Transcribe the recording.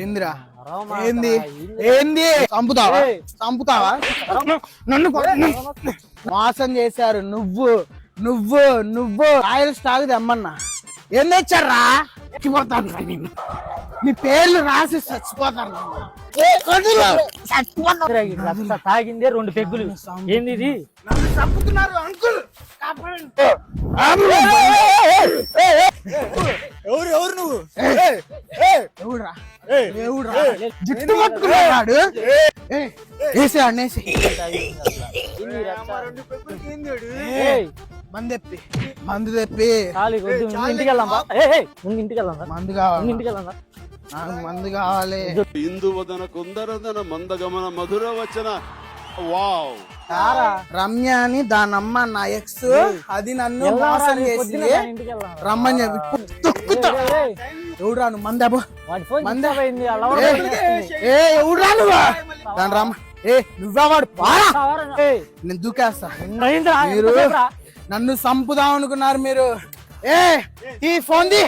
ఏందిరా ఏంది ఏంది చంపుతావా నన్ను మోసం చేశారు నువ్వు నువ్వు నువ్వు రాయల్ స్టాక్ తెమ్మన్నా ఏం తెచ్చారా చచ్చిపోతాను మీ పేర్లు రాసి చచ్చిపోతాను తాగిందే 2 పెగ్గులు ఏంది ఇది నన్ను చంపుతున్నారు అంకుల్ ఎవరు ఎవరు నువ్వు ఎవడురా ఎవడురా జుట్టు పట్టుకున్నాడు వేసే అన్నేసి మందు తెప్పి ఇంటికి వెళ్దాం మందు కావాలి ఇంటికి వెళ్దాం నాకు మందు కావాలి ఇందువదన కుందరదన మందగమన మధుర వచన వావ్ రమ్య అని దానమ్మ నా ఎక్స్ అది నన్ను మోసం చేసి రమ్మని చెప్పి తొక్కుతా ఎవడురా నువ్వు మందాబు ఎవడురా నువ్వు దాని రమ్మ నువ్వా వాడు పారా నేను దూకేస్తా మీరు నన్ను చంపుదాం అనుకున్నారు మీరు ఈ ఫోన్ ది